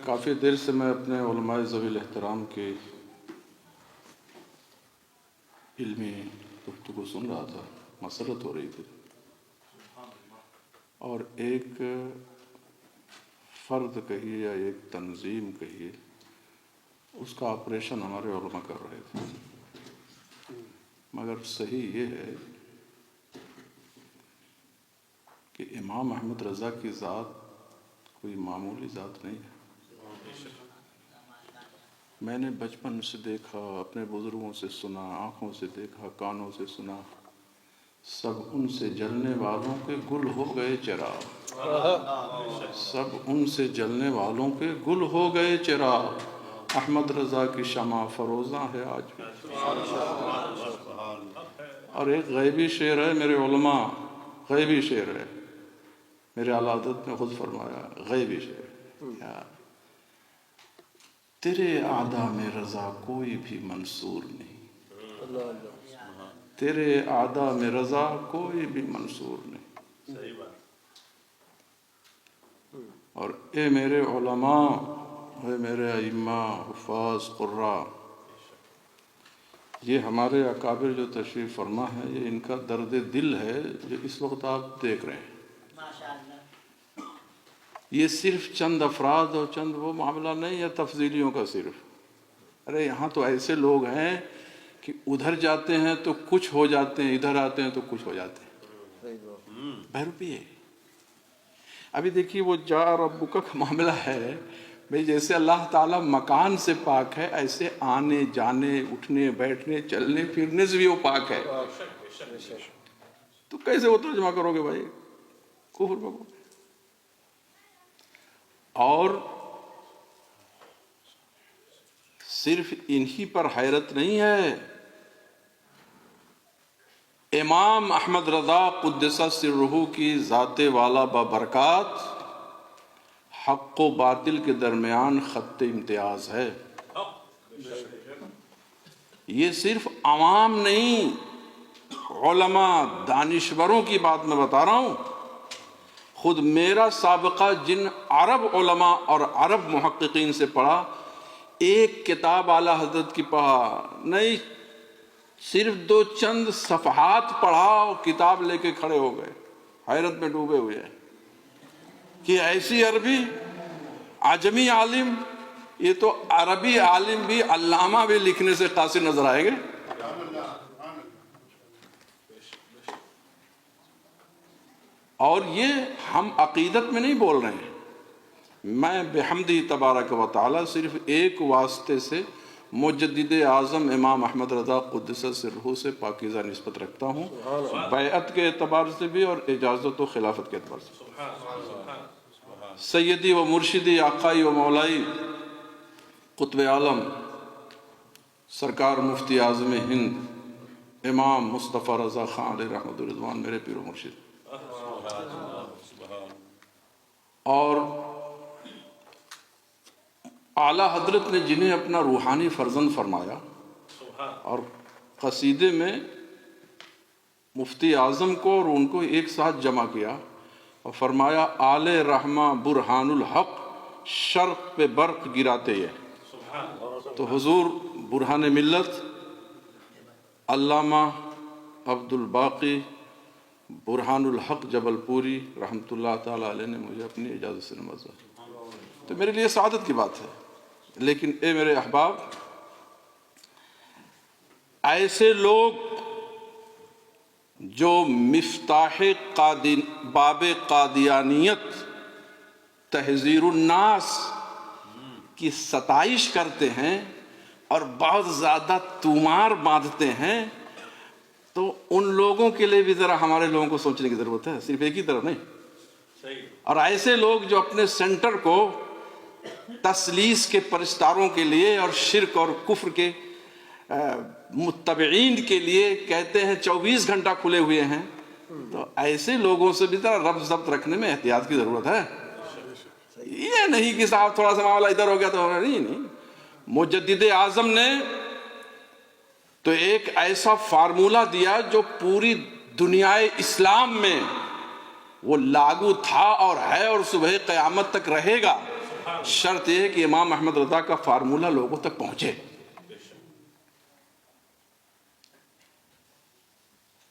کافی دیر سے میں اپنے علماء ذوی الاحترام کی علمی گفتگو سن رہا تھا، مسرت ہو رہی تھی، اور ایک فرد کہیے یا ایک تنظیم کہیے، اس کا آپریشن ہمارے علماء کر رہے تھے۔ مگر صحیح یہ ہے کہ امام احمد رضا کی ذات کوئی معمولی ذات نہیں ہے۔ میں نے بچپن سے دیکھا، اپنے بزرگوں سے سنا، آنکھوں سے دیکھا، کانوں سے سنا، سب ان سے جلنے والوں کے گل ہو گئے چراغ، سب ان سے جلنے والوں کے گل ہو گئے چراغ، احمد رضا کی شمع فروزاں ہے آج بھی۔ اور ایک غیبی شعر ہے میرے علماء، غیبی شعر ہے، میرے اعلیٰ حضرت نے خود فرمایا، غیبی شعر، تیرے اعداء میں رضا کوئی بھی منصور نہیں، تیرے اعداء میں رضا کوئی بھی منصور نہیں۔ اور اے میرے علماء، اے میرے ائمہ، حفاظ، قراء، یہ ہمارے اکابر جو تشریف فرما ہے، یہ ان کا درد دل ہے جو اس وقت آپ دیکھ رہے ہیں۔ یہ صرف چند افراد اور چند وہ معاملہ نہیں ہے تفضیلیوں کا صرف۔ ارے یہاں تو ایسے لوگ ہیں کہ ادھر جاتے ہیں تو کچھ ہو جاتے ہیں، ادھر آتے ہیں تو کچھ ہو جاتے ہیں۔ بہروپی ہے۔ ابھی دیکھیے وہ جا ربک کا معاملہ ہے، بھئی جیسے اللہ تعالیٰ مکان سے پاک ہے، ایسے آنے جانے اٹھنے بیٹھنے چلنے پھرنے سے بھی وہ پاک ہے۔ تو کیسے وہ ترجمہ کرو گے بھائی؟ کفر بگو۔ اور صرف انہی پر حیرت نہیں ہے، امام احمد رضا قدس سرہ کی ذات والا بابرکات حق و باطل کے درمیان خط امتیاز ہے۔ یہ صرف عوام نہیں، علماء دانشوروں کی بات میں بتا رہا ہوں۔ خود میرا سابقہ جن عرب علماء اور عرب محققین سے پڑھا، ایک کتاب اعلیٰ حضرت کی پڑھا نہیں، صرف 2 چند صفحات پڑھا اور کتاب لے کے کھڑے ہو گئے، حیرت میں ڈوبے ہوئے ہیں کہ ایسی عربی، عجمی عالم، یہ تو عربی عالم بھی علامہ بھی لکھنے سے قاصر نظر آئے گے۔ اور یہ ہم عقیدت میں نہیں بول رہے ہیں، میں بحمدہ تبارک و تعالی صرف ایک واسطے سے مجدد اعظم امام احمد رضا قدس سرہ سے پاکیزہ نسبت رکھتا ہوں، بیعت کے اعتبار سے بھی اور اجازت و خلافت کے اعتبار سے۔ سیدی و مرشدی آقائی و مولائی قطب عالم سرکار مفتی اعظم ہند امام مصطفیٰ رضا خان علیہ رحمۃ الرضوان میرے پیر و مرشد، اور اعلیٰ حضرت نے جنہیں اپنا روحانی فرزند فرمایا، اور قصیدے میں مفتی اعظم کو اور ان کو ایک ساتھ جمع کیا اور فرمایا آل رحمہ برہان الحق شرق پہ برق گراتے ہیں۔ تو حضور برہان ملت علامہ عبد الباقی برہان الحق جبل پوری رحمۃ اللہ تعالیٰ علیہ نے مجھے اپنی اجازت سے نوازا، تو میرے لیے سعادت کی بات ہے۔ لیکن اے میرے احباب، ایسے لوگ جو مفتاح باب قادیانیت تحذیر الناس کی ستائش کرتے ہیں اور بہت زیادہ تومار باندھتے ہیں، تو ان لوگوں کے لیے بھی ذرا ہمارے لوگوں کو سوچنے کی ضرورت ہے، صرف ایک ہی طرف نہیں۔ اور ایسے لوگ جو اپنے سینٹر کو تثلیث کے پرستاروں کے لیے اور شرک اور کفر کے متبعین کے لیے کہتے ہیں 24 گھنٹہ کھلے ہوئے ہیں، تو ایسے لوگوں سے بھی ذرا ربط ضبط رکھنے میں احتیاط کی ضرورت ہے۔ یہ نہیں کہ صاحب تھوڑا سا معاملہ ادھر ہو گیا تو نہیں۔ مجدد اعظم نے تو ایک ایسا فارمولہ دیا جو پوری دنیا اسلام میں وہ لاگو تھا اور ہے اور صبح قیامت تک رہے گا۔ شرط یہ ہے کہ امام احمد رضا کا فارمولہ لوگوں تک پہنچے.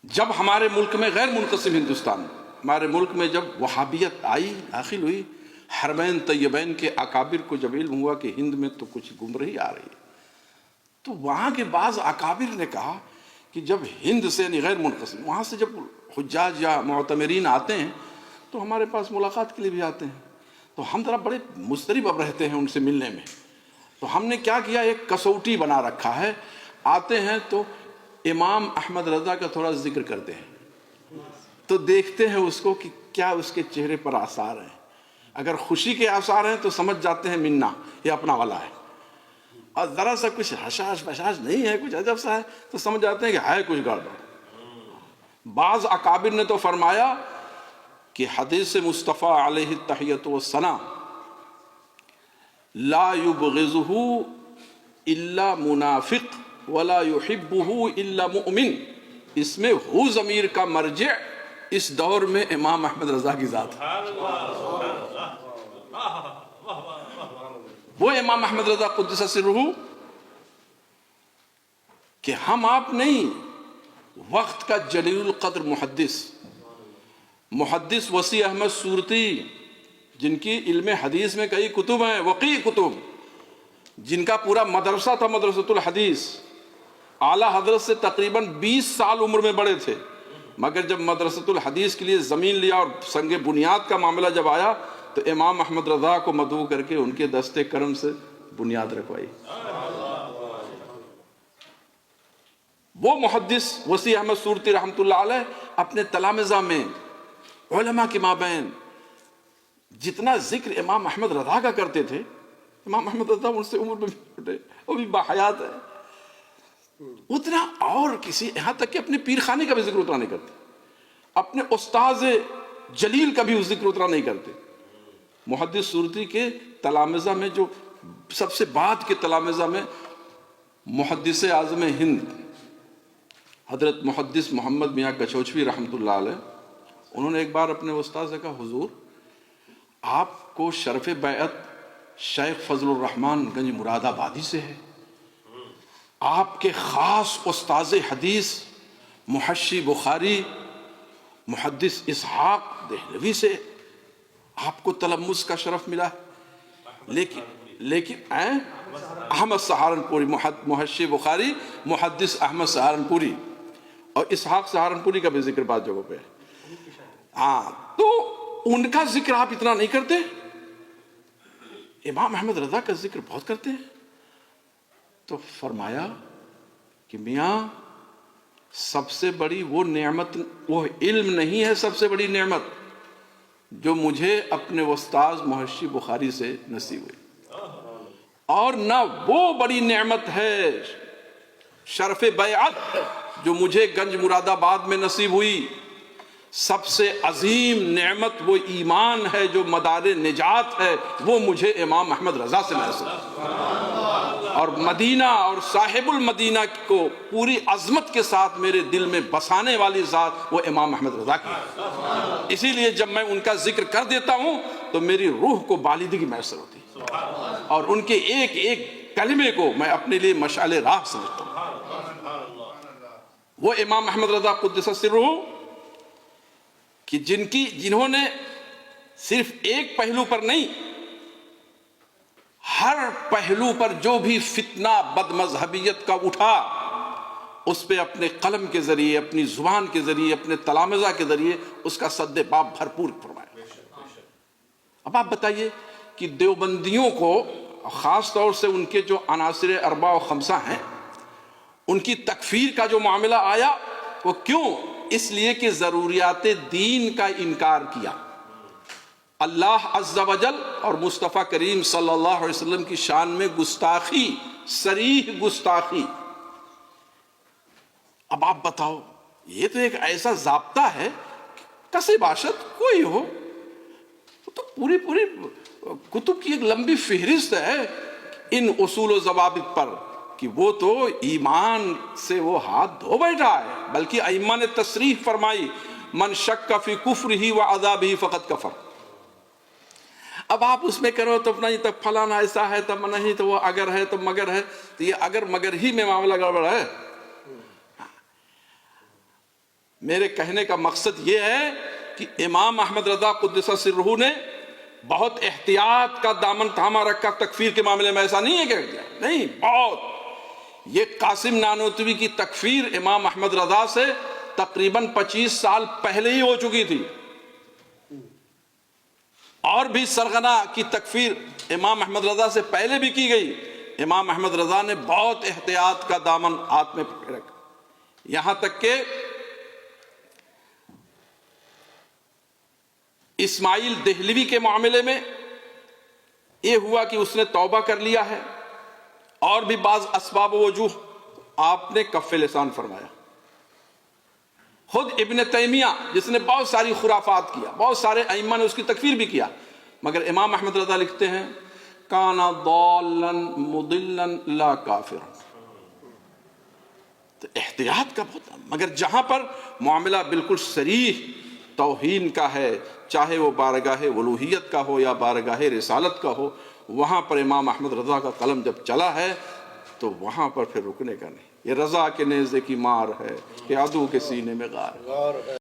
جب ہمارے ملک میں غیر منقسم ہندوستان، ہمارے ملک میں جب وہابیت آئی، داخل ہوئی، حرمین طیبین کے اکابر کو جب علم ہوا کہ ہند میں تو کچھ گمراہی آ رہی ہے، تو وہاں کے بعض اکابر نے کہا کہ جب ہند سے یعنی غیر منقسم، وہاں سے جب حجاج یا معتمرین آتے ہیں تو ہمارے پاس ملاقات کے لیے بھی آتے ہیں، تو ہم ذرا بڑے مضطرب اب رہتے ہیں ان سے ملنے میں. تو ہم نے کیا کیا، ایک کسوٹی بنا رکھا ہے، آتے ہیں تو امام احمد رضا کا تھوڑا ذکر کرتے ہیں، تو دیکھتے ہیں اس کو کہ کیا اس کے چہرے پر آثار ہیں. اگر خوشی کے آثار ہیں تو سمجھ جاتے ہیں منا یہ اپنا والا ہے، اور ذرا سا کچھ حشاش بشاش نہیں ہے، کچھ عجب سا ہے، تو سمجھ جاتے ہیں کہ ہے کچھ گڑبڑ. بعض اکابر نے تو فرمایا کہ حدیث مصطفیٰ علیہ التحیۃ والثناء لا یبغضہ الا منافق ولا یحبہ الا مؤمن، اس میں ہو ضمیر کا مرجع اس دور میں امام احمد رضا کی ذات ہے. وہ امام احمد رضا قدس سرہ کہ ہم آپ نہیں، وقت کا جلیل القدر محدث وسیع احمد صورتی، جن کی علم حدیث میں کئی کتب ہیں، وقی کتب، جن کا پورا مدرسہ تھا مدرسۃ الحدیث، اعلیٰ حضرت سے تقریباً 20 سال عمر میں بڑے تھے، مگر جب مدرسۃ الحدیث کے لیے زمین لیا اور سنگ بنیاد کا معاملہ جب آیا تو امام احمد رضا کو مدعو کر کے ان کے دستے کرم سے بنیاد رکھوائی. وہ محدث وسیع احمد صورتی رحمۃ اللہ علیہ اپنے تلامذہ میں علماء کے مابین جتنا ذکر امام احمد رضا کا کرتے تھے، امام احمد رضا ان سے عمر میں چھوٹے، وہ بھی باحیات ہے، اتنا اور کسی، یہاں تک کہ اپنے پیر خانے کا بھی ذکر اتنا نہیں کرتے، اپنے استاذ جلیل کا بھی ذکر اتنا نہیں کرتے. محدث صورتی کے تلامذہ میں جو سب سے بعد کے تلامذہ میں محدث اعظم ہند حضرت محدث محمد میاں کچوچوی رحمۃ اللہ علیہ، انہوں نے ایک بار اپنے استاذ سے کہا، حضور آپ کو شرف بیعت شیخ فضل الرحمن گنج مراد آبادی سے ہے، آپ کے خاص استاذ حدیث محشی بخاری محدث اسحاق دہلوی سے آپ کو تلمذ کا شرف ملا ہے، لیکن احمد سہارنپوری، محشی بخاری محدث احمد سہارنپوری اور اسحاق سہارنپوری کا بھی ذکر بعض جگہوں پہ ہے. ہاں، تو ان کا ذکر آپ اتنا نہیں کرتے، امام احمد رضا کا ذکر بہت کرتے ہیں. تو فرمایا کہ میاں سب سے بڑی وہ نعمت وہ علم نہیں ہے، سب سے بڑی نعمت جو مجھے اپنے استاذ محشی بخاری سے نصیب ہوئی، اور نہ وہ بڑی نعمت ہے شرف بیعت جو مجھے گنج مراد آباد میں نصیب ہوئی. سب سے عظیم نعمت وہ ایمان ہے جو مدار نجات ہے، وہ مجھے امام احمد رضا سے نصیب، اور مدینہ اور صاحب المدینہ کو پوری عظمت کے ساتھ میرے دل میں بسانے والی ذات وہ امام احمد رضا کی ہے. اسی لیے جب میں ان کا ذکر کر دیتا ہوں تو میری روح کو بالندگی میسر ہوتی ہے، اور ان کے ایک ایک کلمے کو میں اپنے لیے مشعل راہ سمجھتا ہوں. وہ امام احمد رضا قدس سرہ کہ جنہوں نے صرف ایک پہلو پر نہیں، ہر پہلو پر جو بھی فتنہ بد مذہبیت کا اٹھا اس پہ اپنے قلم کے ذریعے، اپنی زبان کے ذریعے، اپنے تلامذہ کے ذریعے اس کا سد باب بھرپور فرمایا. اب آپ بتائیے کہ دیوبندیوں کو خاص طور سے ان کے جو عناصر اربع و خمسہ ہیں ان کی تکفیر کا جو معاملہ آیا، وہ کیوں؟ اس لیے کہ ضروریات دین کا انکار کیا. اللہ عز و جل اور مصطفیٰ کریم صلی اللہ علیہ وسلم کی شان میں گستاخی، صریح گستاخی. اب آپ بتاؤ، یہ تو ایک ایسا ضابطہ ہے، کسی باشد کوئی ہو تو پوری کتب کی ایک لمبی فہرست ہے ان اصول و ضوابط پر کہ وہ تو ایمان سے وہ ہاتھ دھو بیٹھا ہے. بلکہ ائمہ نے تصریح فرمائی، من شک فی کفرہ و عذابہ فقد کفر. اب آپ اس میں کرو تو اپنا یہ تب فلانا ایسا ہے تب نہیں تو وہ اگر ہے تو مگر ہے، تو یہ اگر مگر ہی میں معاملہ گڑبڑ ہے۔ میرے کہنے کا مقصد یہ ہے کہ امام احمد رضا قدس سرہ نے بہت احتیاط کا دامن تھاما رکھا تکفیر کے معاملے میں، ایسا نہیں ہے کہ نہیں، بہت۔ یہ قاسم نانوتوی کی تکفیر امام احمد رضا سے تقریباً 25 سال پہلے ہی ہو چکی تھی، اور بھی سرغنہ کی تکفیر امام احمد رضا سے پہلے بھی کی گئی۔ امام احمد رضا نے بہت احتیاط کا دامن ہاتھ میں پکڑ رکھا، یہاں تک کہ اسماعیل دہلوی کے معاملے میں یہ ہوا کہ اس نے توبہ کر لیا ہے، اور بھی بعض اسباب و وجوہ آپ نے کف لسان فرمایا۔ خود ابن تیمیہ جس نے بہت ساری خرافات کیا، بہت سارے ائمہ نے اس کی تکفیر بھی کیا، مگر امام احمد رضا لکھتے ہیں کانا ضالا مضلا لا کافر۔ تو احتیاط کا بہت، مگر جہاں پر معاملہ بالکل صریح توہین کا ہے، چاہے وہ بارگاہ الوہیت کا ہو یا بارگاہ رسالت کا ہو، وہاں پر امام احمد رضا کا قلم جب چلا ہے تو وہاں پر پھر رکنے کا نہیں۔ یہ رضا کے نیزے کی مار ہے کہ عدو کے سینے میں غار ہے۔